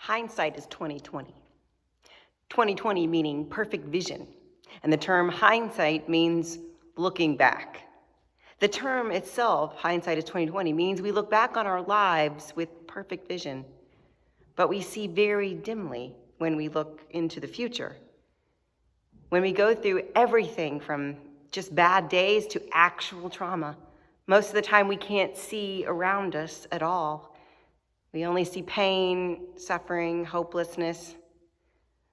Hindsight is 2020. 2020 meaning perfect vision. And the term hindsight means looking back. The term itself, hindsight is 2020, means we look back on our lives with perfect vision, but we see very dimly when we look into the future. When we go through everything from just bad days to actual trauma, most of the time we can't see around us at all. We only see pain, suffering, hopelessness.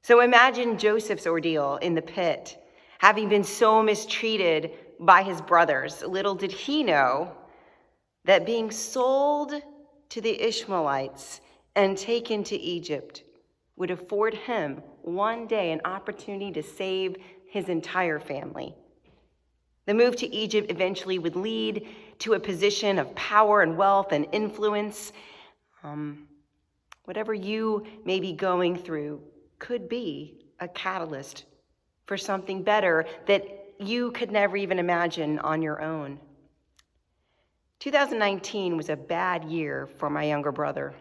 So imagine Joseph's ordeal in the pit, having been so mistreated by his brothers. Little did he know that being sold to the Ishmaelites and taken to Egypt would afford him one day an opportunity to save his entire family. The move to Egypt eventually would lead to a position of power and wealth and influence. Whatever you may be going through could be a catalyst for something better that you could never even imagine on your own. 2019 was a bad year for my younger brother.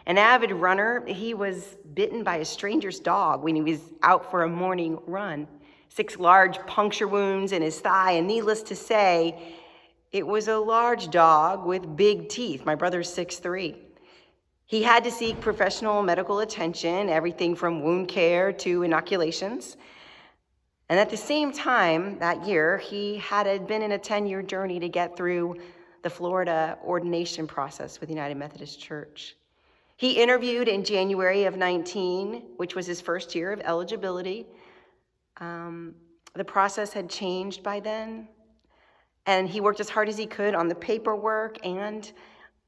An avid runner, he was bitten by a stranger's dog when he was out for a morning run. 6 large puncture wounds in his thigh, and needless to say, it was a large dog with big teeth. My brother's 6'3". He had to seek professional medical attention, everything from wound care to inoculations. And at the same time that year, he had been in a 10-year journey to get through the Florida ordination process with United Methodist Church. He interviewed in January of 19, which was his first year of eligibility. The process had changed by then, and he worked as hard as he could on the paperwork and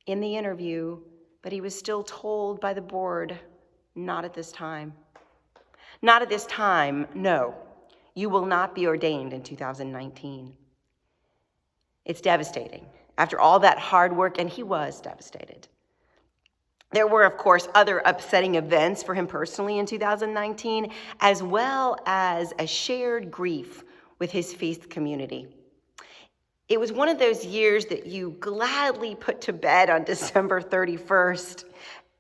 in the interview, but he was still told by the board, not at this time. Not at this time, no. You will not be ordained in 2019. It's devastating. After all that hard work, and he was devastated. There were, of course, other upsetting events for him personally in 2019, as well as a shared grief with his faith community. It was one of those years that you gladly put to bed on December 31st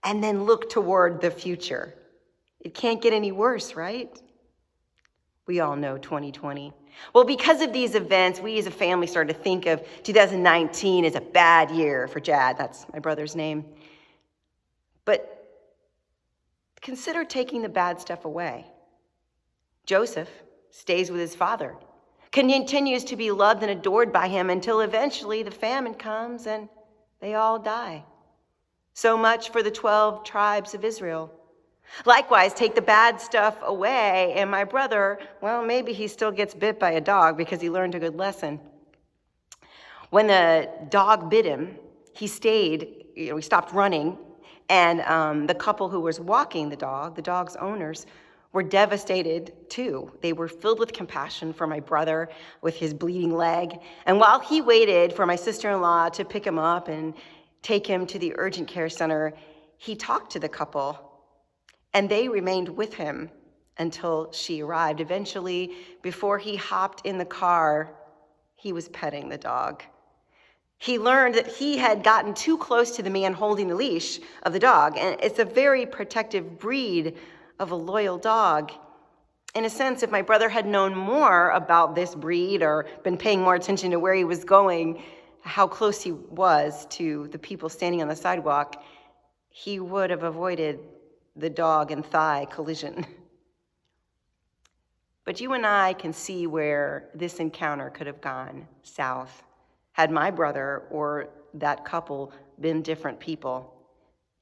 and then look toward the future. It can't get any worse, right? We all know 2020. Well, because of these events, we as a family started to think of 2019 as a bad year for Jad. That's my brother's name. But consider taking the bad stuff away. Joseph stays with his father, continues to be loved and adored by him until eventually the famine comes and they all die. So much for the 12 tribes of Israel. Likewise, take the bad stuff away, and my brother, well, maybe he still gets bit by a dog because he learned a good lesson. When the dog bit him, he stayed, he stopped running, and the couple who was walking the dog's owners, were devastated too. They were filled with compassion for my brother with his bleeding leg. And while he waited for my sister-in-law to pick him up and take him to the urgent care center, he talked to the couple, and they remained with him until she arrived. Eventually, before he hopped in the car, he was petting the dog. He learned that he had gotten too close to the man holding the leash of the dog, and it's a very protective breed of a loyal dog. In a sense, if my brother had known more about this breed or been paying more attention to where he was going, how close he was to the people standing on the sidewalk, he would have avoided the dog and thigh collision. But you and I can see where this encounter could have gone south had my brother or that couple been different people.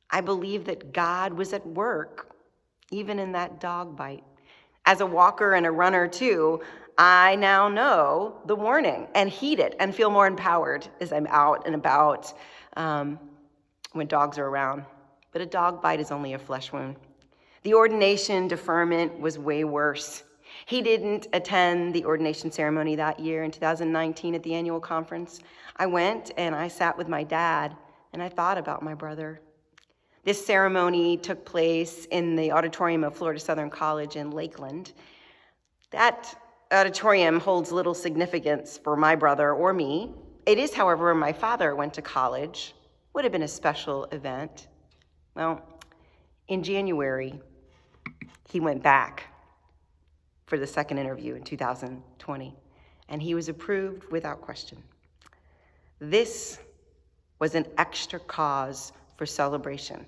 I believe that God was at work, even in that dog bite. As a walker and a runner too, I now know the warning and heed it and feel more empowered as I'm out and about when dogs are around. But a dog bite is only a flesh wound. The ordination deferment was way worse. He didn't attend the ordination ceremony that year in 2019 at the annual conference. I went and I sat with my dad and I thought about my brother. This ceremony took place in the auditorium of Florida Southern College in Lakeland. That auditorium holds little significance for my brother or me. It is, however, where my father went to college. Would have been a special event. Well, In January, he went back for the second interview in 2020, and he was approved without question. This was an extra cause for celebration,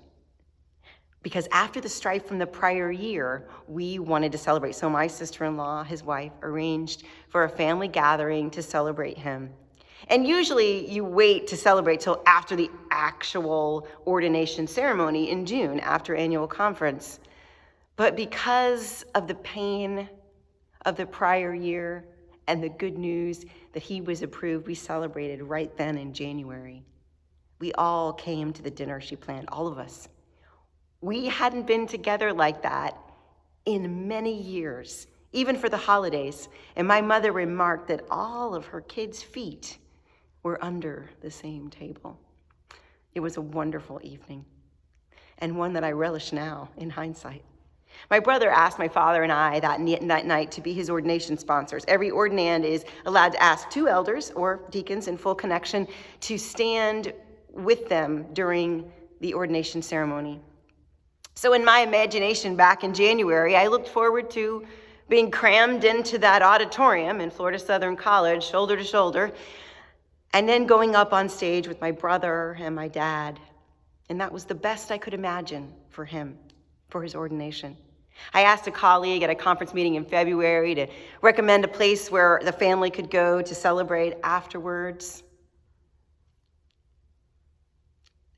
because after the strife from the prior year, we wanted to celebrate. So my sister-in-law, his wife, arranged for a family gathering to celebrate him. And usually you wait to celebrate till after the actual ordination ceremony in June, after annual conference. But because of the pain of the prior year and the good news that he was approved, we celebrated right then in January. We all came to the dinner she planned, all of us. We hadn't been together like that in many years, even for the holidays. And my mother remarked that all of her kids' feet were under the same table. It was a wonderful evening, and one that I relish now in hindsight. My brother asked my father and I that night to be his ordination sponsors. Every ordinand is allowed to ask 2 elders or deacons in full connection to stand with them during the ordination ceremony. So in my imagination back in January, I looked forward to being crammed into that auditorium in Florida Southern College, shoulder to shoulder, and then going up on stage with my brother and my dad. And that was the best I could imagine for him, for his ordination. I asked a colleague at a conference meeting in February to recommend a place where the family could go to celebrate afterwards.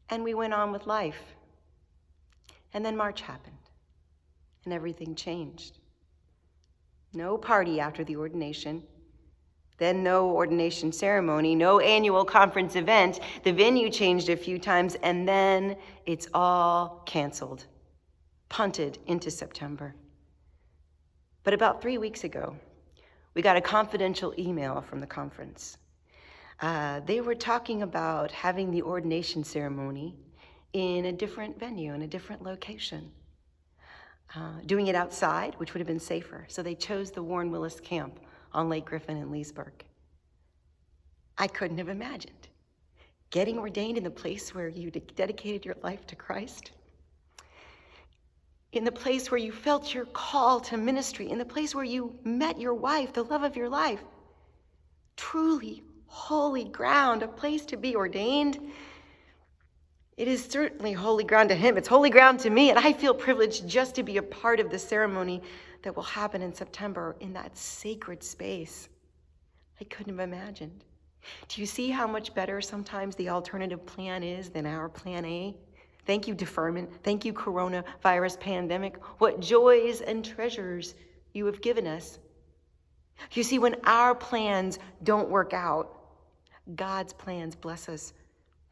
And we went on with life. And then March happened, and everything changed. No party after the ordination, then no ordination ceremony, no annual conference event. The venue changed a few times, and then it's all canceled, punted into September. But about 3 weeks ago, we got a confidential email from the conference. They were talking about having the ordination ceremony in a different venue, in a different location. Doing it outside, which would have been safer. So they chose the Warren Willis camp on Lake Griffin in Leesburg. I couldn't have imagined getting ordained in the place where you dedicated your life to Christ, in the place where you felt your call to ministry, in the place where you met your wife, the love of your life. Truly holy ground, a place to be ordained. It is certainly holy ground to him. It's holy ground to me, and I feel privileged just to be a part of the ceremony that will happen in September in that sacred space. I couldn't have imagined. Do you see how much better sometimes the alternative plan is than our plan A? Thank you, deferment. Thank you, coronavirus pandemic. What joys and treasures you have given us. You see, when our plans don't work out, God's plans bless us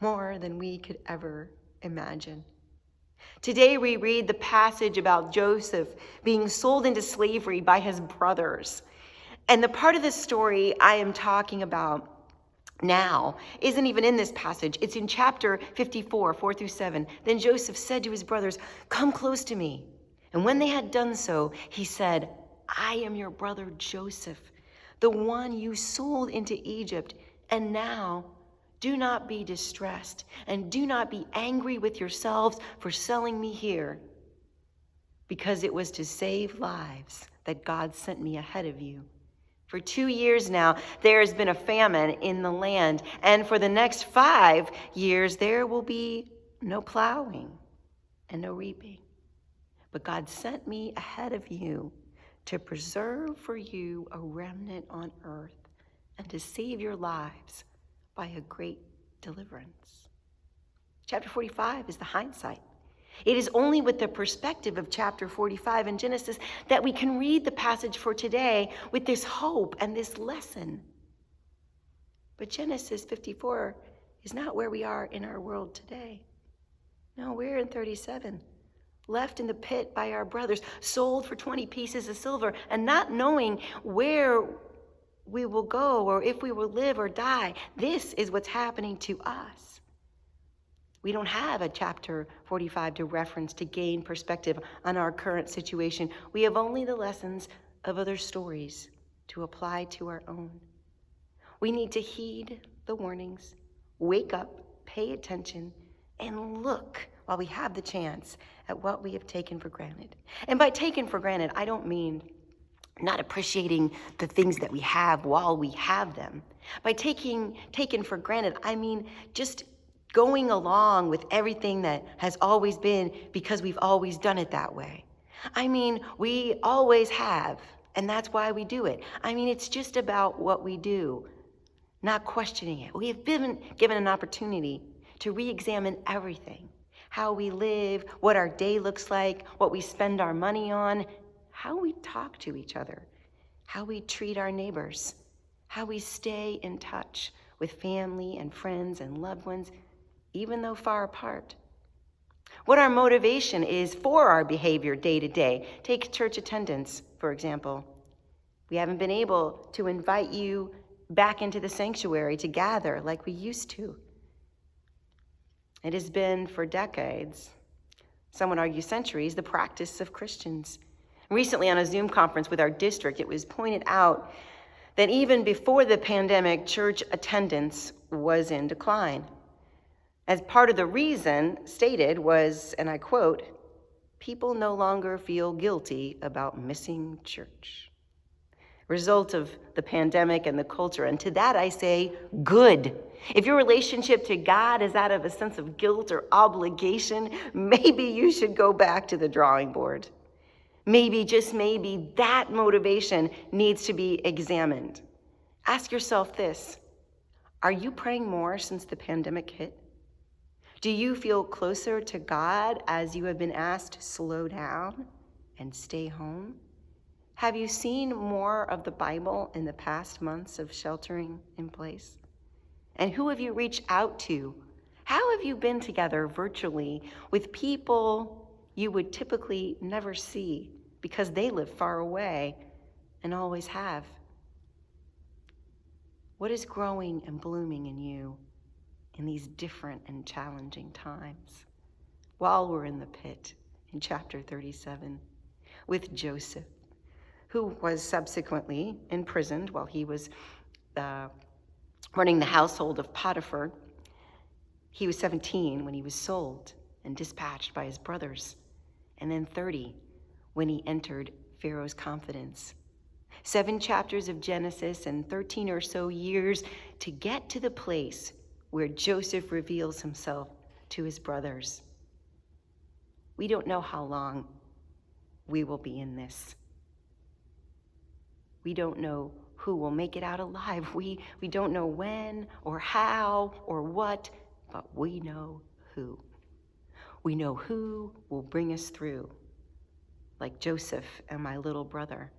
more than we could ever imagine. Today we read the passage about Joseph being sold into slavery by his brothers. And the part of this story I am talking about now isn't even in this passage. It's in chapter 54, 4-7. Then Joseph said to his brothers, "Come close to me." And when they had done so, he said, "I am your brother Joseph, the one you sold into Egypt. And now do not be distressed, and do not be angry with yourselves for selling me here, because it was to save lives that God sent me ahead of you. For 2 years now, there has been a famine in the land, and for the next 5 years, there will be no plowing and no reaping. But God sent me ahead of you to preserve for you a remnant on earth and to save your lives by a great deliverance." Chapter 45 is the hindsight. It is only with the perspective of chapter 45 in Genesis that we can read the passage for today with this hope and this lesson. But Genesis 54 is not where we are in our world today. No, we're in 37, left in the pit by our brothers, sold for 20 pieces of silver, and not knowing where we will go or if we will live or die. This is what's happening to us. We don't have a chapter 45 to reference to gain perspective on our current situation. We have only the lessons of other stories to apply to our own. We need to heed the warnings, wake up, pay attention, and look while we have the chance at what we have taken for granted. And by taken for granted, I don't mean not appreciating the things that we have while we have them. By taken for granted, I mean just going along with everything that has always been because we've always done it that way. I mean, we always have, and that's why we do it. I mean, it's just about what we do, not questioning it. We have been given an opportunity to re-examine everything, how we live, what our day looks like, what we spend our money on, how we talk to each other, how we treat our neighbors, how we stay in touch with family and friends and loved ones, even though far apart. What our motivation is for our behavior day to day. Take church attendance, for example. We haven't been able to invite you back into the sanctuary to gather like we used to. It has been for decades, some would argue centuries, the practice of Christians. Recently on a Zoom conference with our district, it was pointed out that even before the pandemic, church attendance was in decline. As part of the reason stated was, and I quote, "People no longer feel guilty about missing church." Result of the pandemic and the culture. And to that I say, good. If your relationship to God is out of a sense of guilt or obligation, maybe you should go back to the drawing board. Maybe, just maybe, that motivation needs to be examined. Ask yourself this: are you praying more since the pandemic hit? Do you feel closer to God as you have been asked to slow down and stay home? Have you seen more of the Bible in the past months of sheltering in place? And who have you reached out to? How have you been together virtually with people you would typically never see because they live far away and always have? What is growing and blooming in you in these different and challenging times? While we're in the pit in chapter 37 with Joseph, who was subsequently imprisoned while he was running the household of Potiphar. He was 17 when he was sold and dispatched by his brothers, and then 30 when he entered Pharaoh's confidence. 7 chapters of Genesis and 13 or so years to get to the place where Joseph reveals himself to his brothers. We don't know how long we will be in this. We don't know who will make it out alive. We don't know when or how or what, but we know who. We know who will bring us through, like Joseph and my little brother.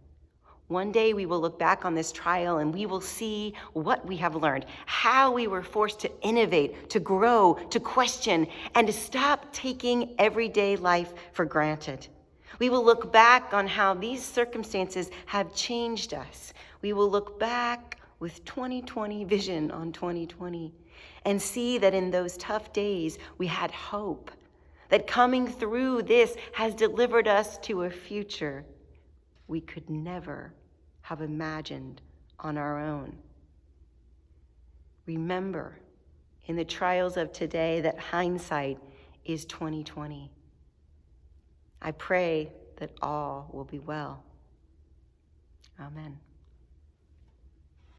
One day we will look back on this trial and we will see what we have learned, how we were forced to innovate, to grow, to question, and to stop taking everyday life for granted. We will look back on how these circumstances have changed us. We will look back with 2020 vision on 2020 and see that in those tough days we had hope, that coming through this has delivered us to a future we could never have imagined on our own. Remember, in the trials of today, that hindsight is 2020. I pray that all will be well. Amen.